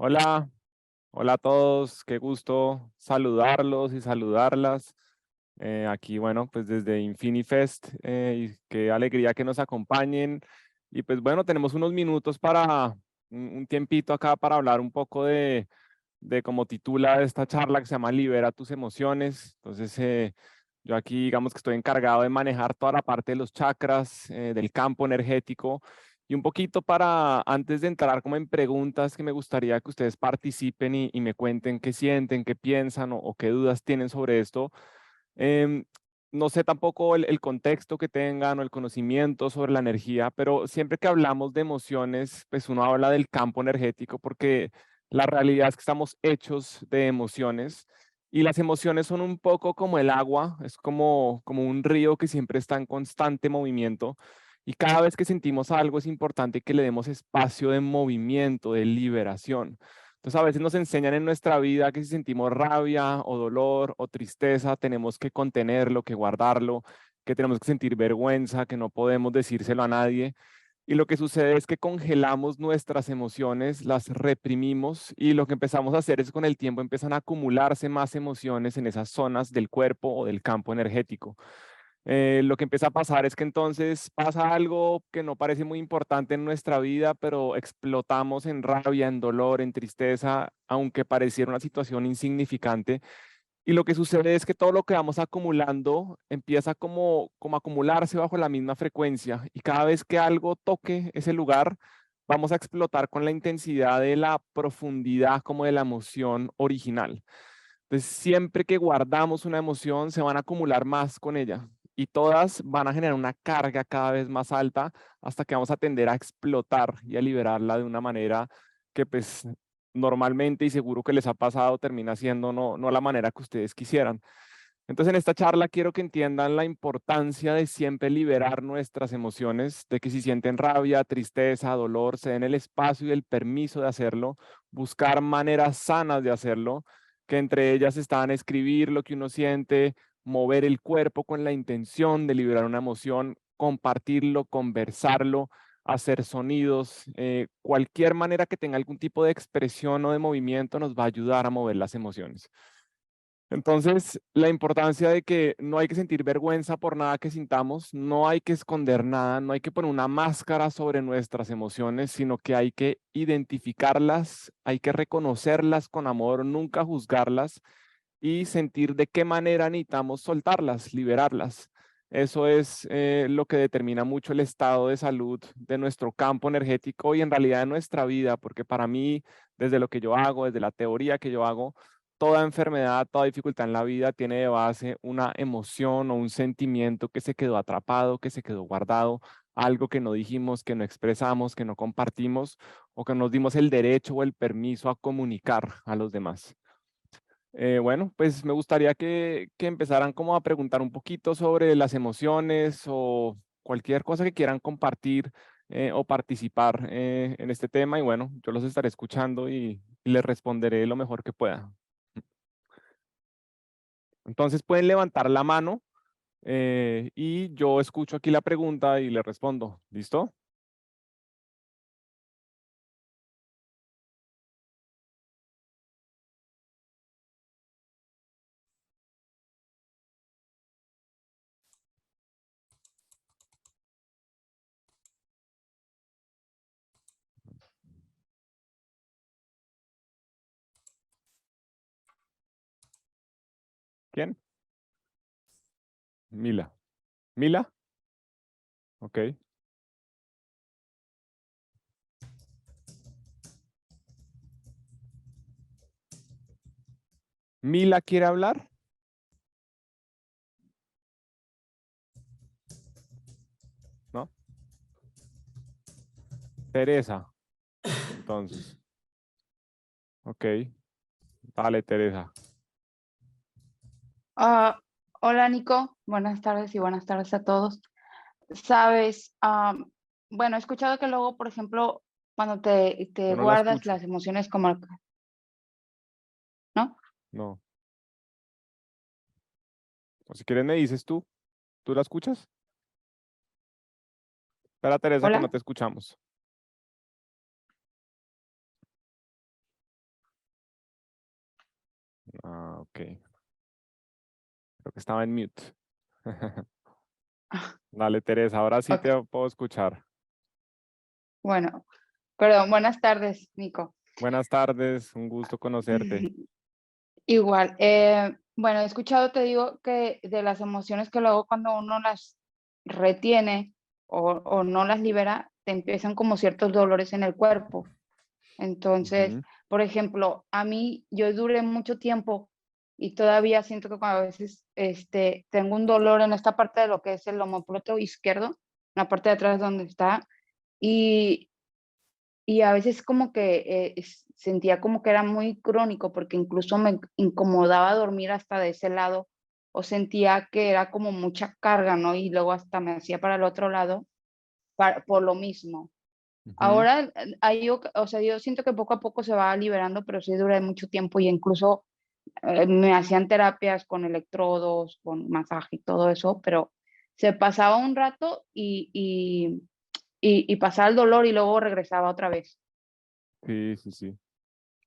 Hola, hola a todos, qué gusto saludarlos y saludarlas. Aquí, bueno, pues desde Infinifest, y qué alegría que nos acompañen. Y pues bueno, tenemos unos minutos para un tiempito acá para hablar un poco de cómo titula esta charla que se llama Libera tus emociones. Entonces, yo aquí digamos que estoy encargado de manejar toda la parte de los chakras, del campo energético y un poquito para, antes de entrar como en preguntas, que me gustaría que ustedes participen y me cuenten qué sienten, qué piensan o qué dudas tienen sobre esto. Em, no sé tampoco el contexto que tengan o el conocimiento sobre la energía, pero siempre que hablamos de emociones, pues uno habla del campo energético porque la realidad es que estamos hechos de emociones y las emociones son un poco como el agua, es como un río que siempre está en constante movimiento y cada vez que sentimos algo es importante que le demos espacio de movimiento, de liberación. Entonces a veces nos enseñan en nuestra vida que si sentimos rabia o dolor o tristeza, tenemos que contenerlo, que guardarlo, que tenemos que sentir vergüenza, que no podemos decírselo a nadie. Y lo que sucede es que congelamos nuestras emociones, las reprimimos y lo que empezamos a hacer es con el tiempo empiezan a acumularse más emociones en esas zonas del cuerpo o del campo energético. Lo que empieza a pasar es que entonces pasa algo que no parece muy importante en nuestra vida, pero explotamos en rabia, en dolor, en tristeza, aunque pareciera una situación insignificante. Y lo que sucede es que todo lo que vamos acumulando empieza como a acumularse bajo la misma frecuencia. Y cada vez que algo toque ese lugar, vamos a explotar con la intensidad de la profundidad como de la emoción original. Entonces, siempre que guardamos una emoción, se van a acumular más con ella y todas van a generar una carga cada vez más alta hasta que vamos a tender a explotar y a liberarla de una manera que pues normalmente y seguro que les ha pasado termina siendo no la manera que ustedes quisieran. Entonces, en esta charla quiero que entiendan la importancia de siempre liberar nuestras emociones, de que si sienten rabia, tristeza, dolor, se den el espacio y el permiso de hacerlo, buscar maneras sanas de hacerlo, que entre ellas están escribir lo que uno siente, mover el cuerpo con la intención de liberar una emoción, compartirlo, conversarlo, hacer sonidos, cualquier manera que tenga algún tipo de expresión o de movimiento nos va a ayudar a mover las emociones. Entonces, la importancia de que no hay que sentir vergüenza por nada que sintamos, no hay que esconder nada, no hay que poner una máscara sobre nuestras emociones, sino que hay que identificarlas, hay que reconocerlas con amor, nunca juzgarlas y sentir de qué manera necesitamos soltarlas, liberarlas. Eso es lo que determina mucho el estado de salud de nuestro campo energético y en realidad de nuestra vida, porque para mí, desde lo que yo hago, desde la teoría que yo hago, toda enfermedad, toda dificultad en la vida tiene de base una emoción o un sentimiento que se quedó atrapado, que se quedó guardado, algo que no dijimos, que no expresamos, que no compartimos o que nos dimos el derecho o el permiso a comunicar a los demás. Bueno, pues me gustaría que empezaran como a preguntar un poquito sobre las emociones o cualquier cosa que quieran compartir o participar en este tema y bueno, yo los estaré escuchando y les responderé lo mejor que pueda. Entonces pueden levantar la mano y yo escucho aquí la pregunta y le respondo. ¿Listo? ¿Quién? Mila. ¿Mila? Ok. ¿Mila quiere hablar? ¿No? Teresa, entonces. Ok. Dale, Teresa. Ah, hola Nico, buenas tardes y buenas tardes a todos. Sabes, bueno, he escuchado que luego, por ejemplo, cuando te Yo no la guardas escucho. las emociones como, ¿no? No. O si quieres me dices tú. ¿Tú la escuchas? Espera, Teresa, que no Hola. te escuchamos. Ah, ok. Creo que estaba en mute. Dale, Teresa, ahora sí Ok, te puedo escuchar. bueno, perdón, buenas tardes, Nico. Buenas tardes, un gusto conocerte. Igual, bueno, he escuchado, te digo, que de las emociones que luego cuando uno las retiene o no las libera, te empiezan como ciertos dolores en el cuerpo. Entonces, Ujú. por ejemplo, a mí yo duré mucho tiempo y todavía siento que cuando a veces tengo un dolor en esta parte de lo que es el omóplato izquierdo, en la parte de atrás donde está, y, y a veces como que sentía como que era muy crónico porque incluso me incomodaba dormir hasta de ese lado o sentía que era como mucha carga, ¿no? Y luego hasta me hacía para el otro lado por lo mismo. Ujú. Ahora, o sea, yo siento que poco a poco se va liberando, pero sí dura mucho tiempo y incluso me hacían terapias con electrodos, con masaje y todo eso, pero se pasaba un rato y pasaba el dolor y luego regresaba otra vez. Sí, sí, sí.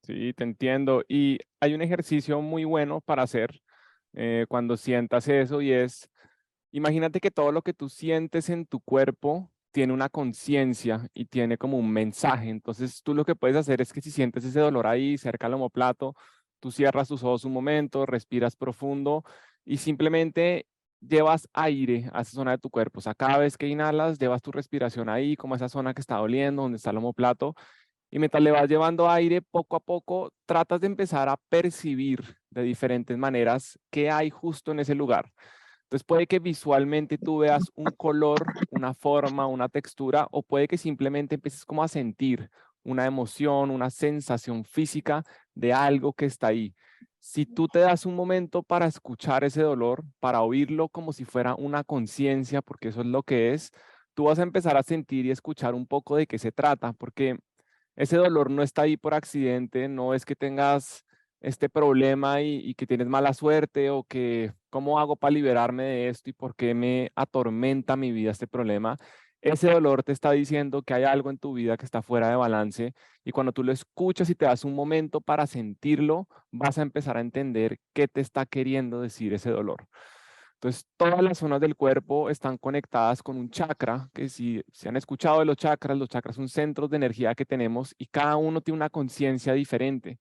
Sí, te entiendo. Y hay un ejercicio muy bueno para hacer cuando sientas eso y es, imagínate que todo lo que tú sientes en tu cuerpo tiene una conciencia y tiene como un mensaje. Entonces tú lo que puedes hacer es que si sientes ese dolor ahí cerca del omoplato, tú cierras tus ojos un momento, respiras profundo y simplemente llevas aire a esa zona de tu cuerpo. O sea, cada vez que inhalas, llevas tu respiración ahí, como a esa zona que está doliendo, donde está el omoplato. Y mientras le vas llevando aire, poco a poco tratas de empezar a percibir de diferentes maneras qué hay justo en ese lugar. Entonces puede que visualmente tú veas un color, una forma, una textura, o puede que simplemente empieces como a sentir una emoción, una sensación física de algo que está ahí. Si tú te das un momento para escuchar ese dolor, para oírlo como si fuera una conciencia, porque eso es lo que es, tú vas a empezar a sentir y escuchar un poco de qué se trata, porque ese dolor no está ahí por accidente, no es que tengas este problema y que tienes mala suerte o que cómo hago para liberarme de esto y por qué me atormenta mi vida este problema. Ese dolor te está diciendo que hay algo en tu vida que está fuera de balance y cuando tú lo escuchas y te das un momento para sentirlo, vas a empezar a entender qué te está queriendo decir ese dolor. Entonces, todas las zonas del cuerpo están conectadas con un chakra, que si se han escuchado de los chakras son centros de energía que tenemos y cada uno tiene una conciencia diferente.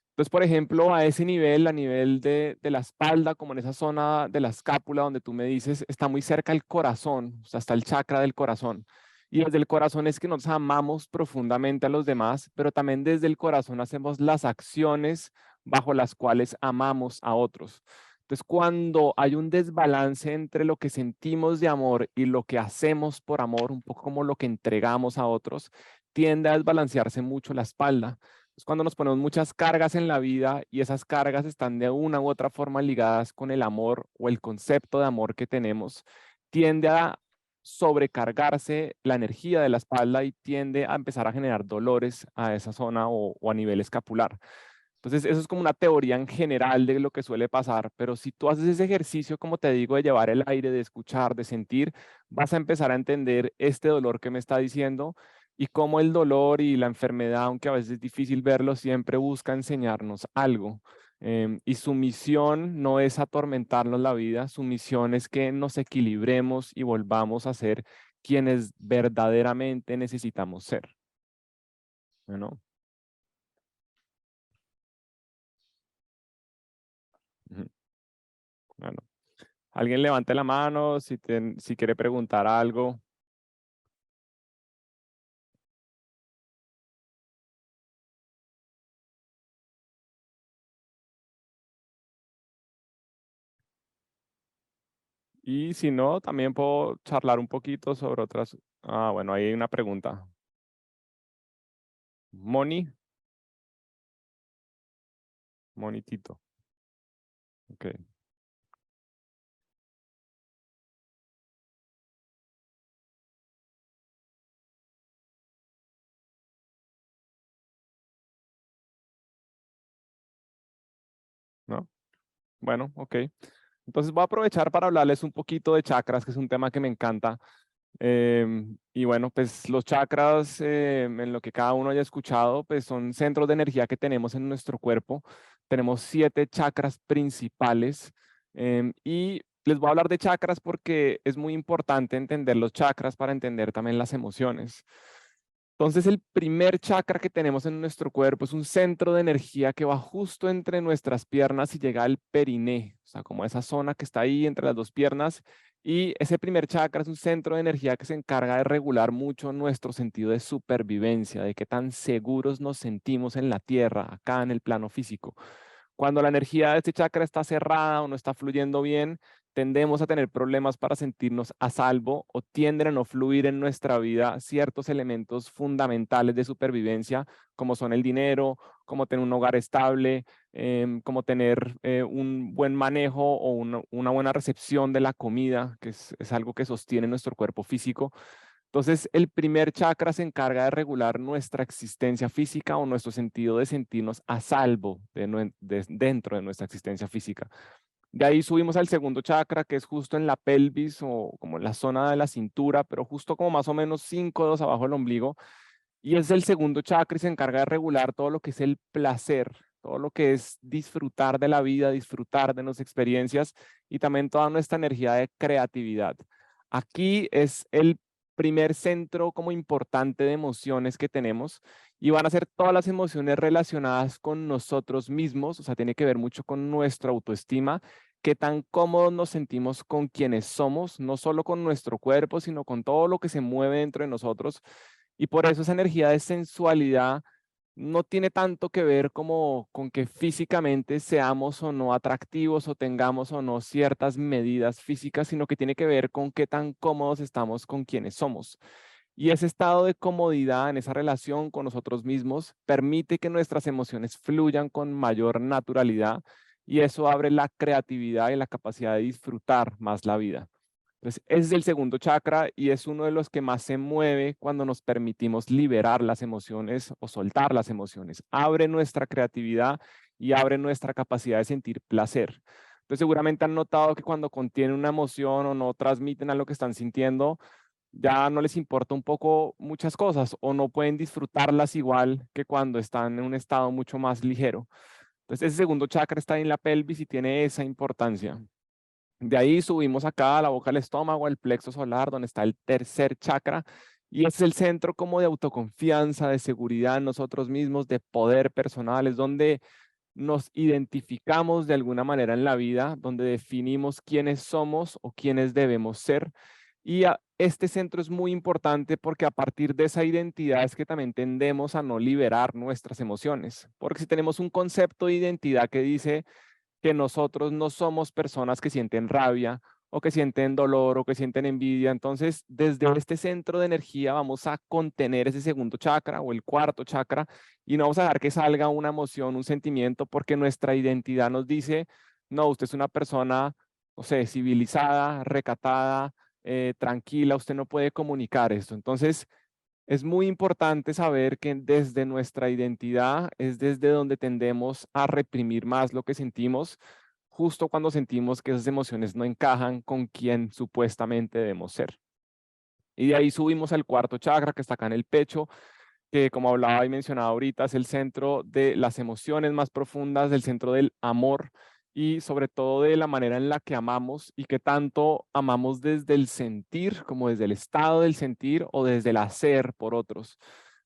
Entonces, por ejemplo, a ese nivel, a nivel de la espalda, como en esa zona de la escápula donde tú me dices, está muy cerca el corazón, o sea, está el chakra del corazón. Y desde el corazón es que nos amamos profundamente a los demás, pero también desde el corazón hacemos las acciones bajo las cuales amamos a otros. Entonces, cuando hay un desbalance entre lo que sentimos de amor y lo que hacemos por amor, un poco como lo que entregamos a otros, tiende a desbalancearse mucho la espalda. Es cuando nos ponemos muchas cargas en la vida y esas cargas están de una u otra forma ligadas con el amor o el concepto de amor que tenemos, tiende a sobrecargarse la energía de la espalda y tiende a empezar a generar dolores a esa zona o a nivel escapular. Entonces, eso es como una teoría en general de lo que suele pasar, pero si tú haces ese ejercicio, como te digo, de llevar el aire, de escuchar, de sentir, vas a empezar a entender este dolor que me está diciendo y cómo el dolor y la enfermedad, aunque a veces es difícil verlo, siempre busca enseñarnos algo. Y su misión no es atormentarnos la vida, su misión es que nos equilibremos y volvamos a ser quienes verdaderamente necesitamos ser. ¿No? Ujú. Bueno. Alguien levante la mano si quiere preguntar algo. Y si no, también puedo charlar un poquito sobre otras. Ah, bueno, ahí hay una pregunta. Moni, Monitito. Ok, ¿no? Bueno, ok. Entonces voy a aprovechar para hablarles un poquito de chakras, que es un tema que me encanta. Y bueno, pues los chakras, en lo que cada uno haya escuchado, pues son centros de energía que tenemos en nuestro cuerpo. Tenemos 7 chakras principales. Y les voy a hablar de chakras porque es muy importante entender los chakras para entender también las emociones. Entonces, el primer chakra que tenemos en nuestro cuerpo es un centro de energía que va justo entre nuestras piernas y llega al periné, o sea, como esa zona que está ahí entre las dos piernas. Y ese primer chakra es un centro de energía que se encarga de regular mucho nuestro sentido de supervivencia, de qué tan seguros nos sentimos en la tierra, acá en el plano físico. Cuando la energía de este chakra está cerrada o no está fluyendo bien, tendemos a tener problemas para sentirnos a salvo o tienden a no fluir en nuestra vida ciertos elementos fundamentales de supervivencia, como son el dinero, como tener un hogar estable, como tener un buen manejo o una buena recepción de la comida, que es algo que sostiene nuestro cuerpo físico. Entonces, el primer chakra se encarga de regular nuestra existencia física o nuestro sentido de sentirnos a salvo dentro de nuestra existencia física. De ahí subimos al segundo chakra, que es justo en la pelvis o como en la zona de la cintura, pero justo como más o menos 5 dedos abajo del ombligo. Y es el segundo chakra y se encarga de regular todo lo que es el placer, todo lo que es disfrutar de la vida, disfrutar de nuestras experiencias y también toda nuestra energía de creatividad. Aquí es el primer centro como importante de emociones que tenemos y van a ser todas las emociones relacionadas con nosotros mismos, o sea, tiene que ver mucho con nuestra autoestima, qué tan cómodos nos sentimos con quienes somos, no solo con nuestro cuerpo, sino con todo lo que se mueve dentro de nosotros. Y por eso esa energía de sensualidad no tiene tanto que ver como con que físicamente seamos o no atractivos o tengamos o no ciertas medidas físicas, sino que tiene que ver con qué tan cómodos estamos con quienes somos. Y ese estado de comodidad en esa relación con nosotros mismos permite que nuestras emociones fluyan con mayor naturalidad y eso abre la creatividad y la capacidad de disfrutar más la vida. Entonces, ese es el segundo chakra y es uno de los que más se mueve cuando nos permitimos liberar las emociones o soltar las emociones. Abre nuestra creatividad y abre nuestra capacidad de sentir placer. Entonces, seguramente han notado que cuando contienen una emoción o no transmiten a lo que están sintiendo, ya no les importa un poco muchas cosas o no pueden disfrutarlas igual que cuando están en un estado mucho más ligero. Entonces, ese segundo chakra está en la pelvis y tiene esa importancia. De ahí subimos acá a la boca del estómago, al plexo solar, donde está el tercer chakra. Y es el centro como de autoconfianza, de seguridad en nosotros mismos, de poder personal, es donde nos identificamos de alguna manera en la vida, donde definimos quiénes somos o quiénes debemos ser. Y este centro es muy importante porque a partir de esa identidad es que también tendemos a no liberar nuestras emociones. Porque si tenemos un concepto de identidad que dice que nosotros no somos personas que sienten rabia o que sienten dolor o que sienten envidia. Entonces, desde este centro de energía vamos a contener ese segundo chakra o el cuarto chakra y no vamos a dejar que salga una emoción, un sentimiento, porque nuestra identidad nos dice, no, usted es una persona, no sé, civilizada, recatada, tranquila, usted no puede comunicar esto. Entonces, es muy importante saber que desde nuestra identidad es desde donde tendemos a reprimir más lo que sentimos, justo cuando sentimos que esas emociones no encajan con quien supuestamente debemos ser. Y de ahí subimos al cuarto chakra que está acá en el pecho, que como hablaba y mencionaba ahorita, es el centro de las emociones más profundas, del centro del amor y sobre todo de la manera en la que amamos y que tanto amamos desde el sentir, como desde el estado del sentir o desde el hacer por otros.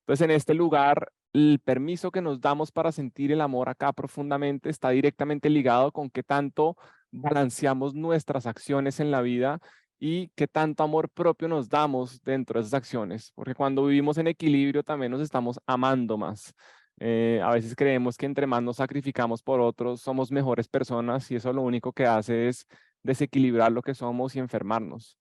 Entonces, en este lugar, el permiso que nos damos para sentir el amor acá profundamente está directamente ligado con qué tanto balanceamos nuestras acciones en la vida y qué tanto amor propio nos damos dentro de esas acciones, porque cuando vivimos en equilibrio también nos estamos amando más. A veces creemos que entre más nos sacrificamos por otros, somos mejores personas y eso lo único que hace es desequilibrar lo que somos y enfermarnos.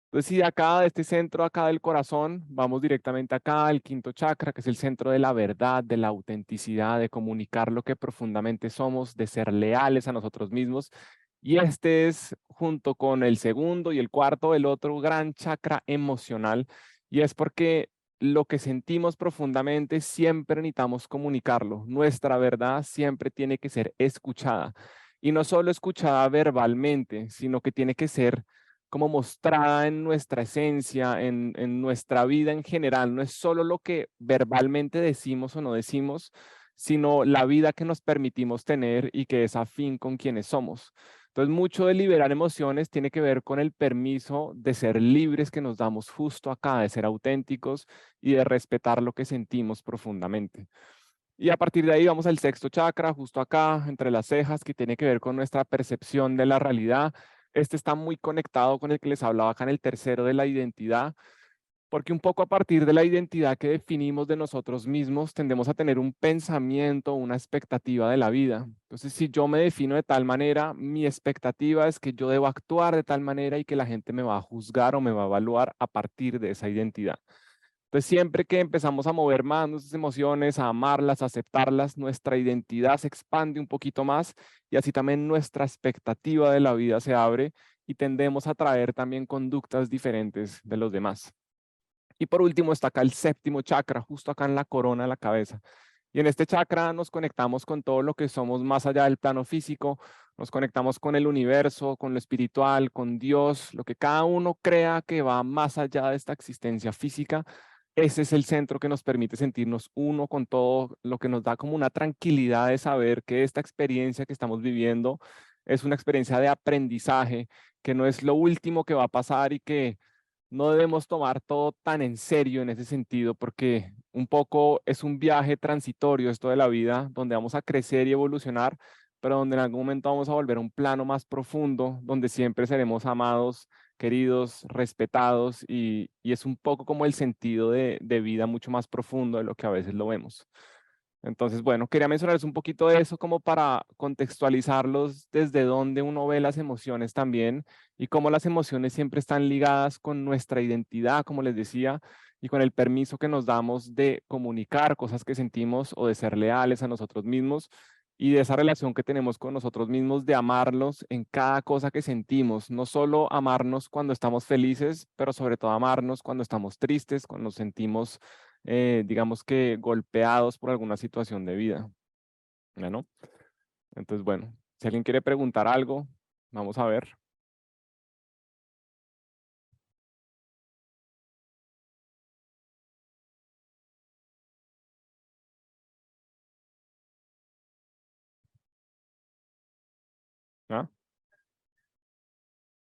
Entonces, si de acá, de este centro acá del corazón, vamos directamente acá al quinto chakra, que es el centro de la verdad, de la autenticidad, de comunicar lo que profundamente somos, de ser leales a nosotros mismos. Y este es, junto con el segundo y el cuarto, el otro gran chakra emocional. Y es porque lo que sentimos profundamente siempre necesitamos comunicarlo. Nuestra verdad siempre tiene que ser escuchada. Y no solo escuchada verbalmente, sino que tiene que ser como mostrada en nuestra esencia, en nuestra vida en general. No es solo lo que verbalmente decimos o no decimos, sino la vida que nos permitimos tener y que es afín con quienes somos. Entonces, mucho de liberar emociones tiene que ver con el permiso de ser libres que nos damos justo acá, de ser auténticos y de respetar lo que sentimos profundamente. Y a partir de ahí vamos al sexto chakra, justo acá, entre las cejas, que tiene que ver con nuestra percepción de la realidad. Este está muy conectado con el que les hablaba acá en el tercero de la identidad, porque un poco a partir de la identidad que definimos de nosotros mismos, tendemos a tener un pensamiento, una expectativa de la vida. Entonces, si yo me defino de tal manera, mi expectativa es que yo debo actuar de tal manera y que la gente me va a juzgar o me va a evaluar a partir de esa identidad. Entonces, siempre que empezamos a mover más nuestras emociones, a amarlas, a aceptarlas, nuestra identidad se expande un poquito más y así también nuestra expectativa de la vida se abre y tendemos a traer también conductas diferentes de los demás. Y por último está acá el séptimo chakra, justo acá en la corona de la cabeza. Y en este chakra nos conectamos con todo lo que somos más allá del plano físico, nos conectamos con el universo, con lo espiritual, con Dios, lo que cada uno crea que va más allá de esta existencia física. Ese es el centro que nos permite sentirnos uno con todo, lo que nos da como una tranquilidad de saber que esta experiencia que estamos viviendo es una experiencia de aprendizaje, que no es lo último que va a pasar y que no debemos tomar todo tan en serio en ese sentido, porque un poco es un viaje transitorio esto de la vida, donde vamos a crecer y evolucionar, pero donde en algún momento vamos a volver a un plano más profundo, donde siempre seremos amados, queridos, respetados, y es un poco como el sentido de vida mucho más profundo de lo que a veces lo vemos. Entonces, bueno, quería mencionarles un poquito de eso como para contextualizarlos desde dónde uno ve las emociones también y cómo las emociones siempre están ligadas con nuestra identidad, como les decía, y con el permiso que nos damos de comunicar cosas que sentimos o de ser leales a nosotros mismos y de esa relación que tenemos con nosotros mismos de amarnos en cada cosa que sentimos, no solo amarnos cuando estamos felices, pero sobre todo amarnos cuando estamos tristes, cuando nos sentimos digamos que golpeados por alguna situación de vida, ¿no? Entonces, bueno, si alguien quiere preguntar algo, vamos a ver. ¿Ah?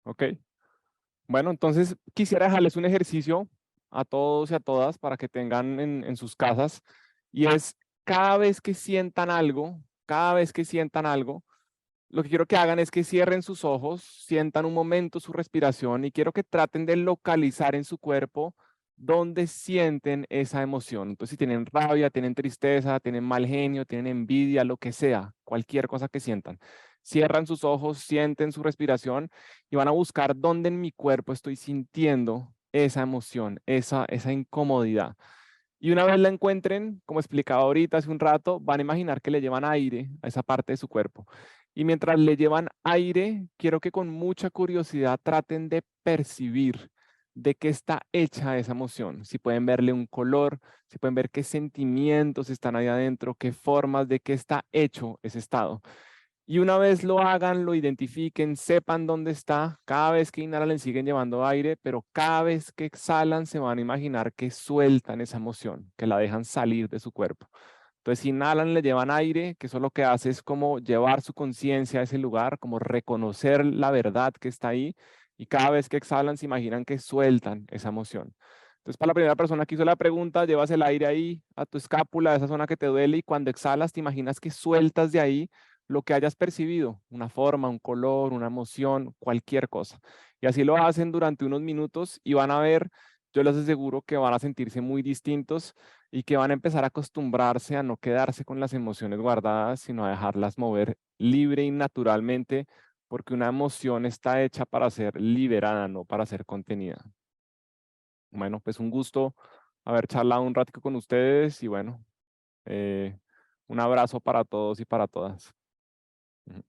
Ok. Bueno, entonces quisiera dejarles un ejercicio a todos y a todas para que tengan en sus casas y es cada vez que sientan algo, cada vez que sientan algo, lo que quiero que hagan es que cierren sus ojos, sientan un momento su respiración y quiero que traten de localizar en su cuerpo dónde sienten esa emoción. Entonces, si tienen rabia, tienen tristeza, tienen mal genio, tienen envidia, lo que sea, cualquier cosa que sientan. Cierran sus ojos, sienten su respiración y van a buscar dónde en mi cuerpo estoy sintiendo esa emoción, esa incomodidad. Y una vez la encuentren, como explicaba ahorita hace un rato, van a imaginar que le llevan aire a esa parte de su cuerpo. Y mientras le llevan aire, quiero que con mucha curiosidad traten de percibir de qué está hecha esa emoción. Si pueden verle un color, si pueden ver qué sentimientos están ahí adentro, qué formas, de qué está hecho ese estado. Y una vez lo hagan, lo identifiquen, sepan dónde está, cada vez que inhalan le siguen llevando aire, pero cada vez que exhalan se van a imaginar que sueltan esa emoción, que la dejan salir de su cuerpo. Entonces, inhalan, le llevan aire, que eso lo que hace es como llevar su conciencia a ese lugar, como reconocer la verdad que está ahí, y cada vez que exhalan se imaginan que sueltan esa emoción. Entonces, para la primera persona que hizo la pregunta, llevas el aire ahí a tu escápula, a esa zona que te duele, y cuando exhalas te imaginas que sueltas de ahí lo que hayas percibido, una forma, un color, una emoción, cualquier cosa. Y así lo hacen durante unos minutos y van a ver, yo les aseguro que van a sentirse muy distintos y que van a empezar a acostumbrarse a no quedarse con las emociones guardadas, sino a dejarlas mover libre y naturalmente, porque una emoción está hecha para ser liberada, no para ser contenida. Bueno, pues un gusto haber charlado un ratico con ustedes y bueno, un abrazo para todos y para todas. Ujú.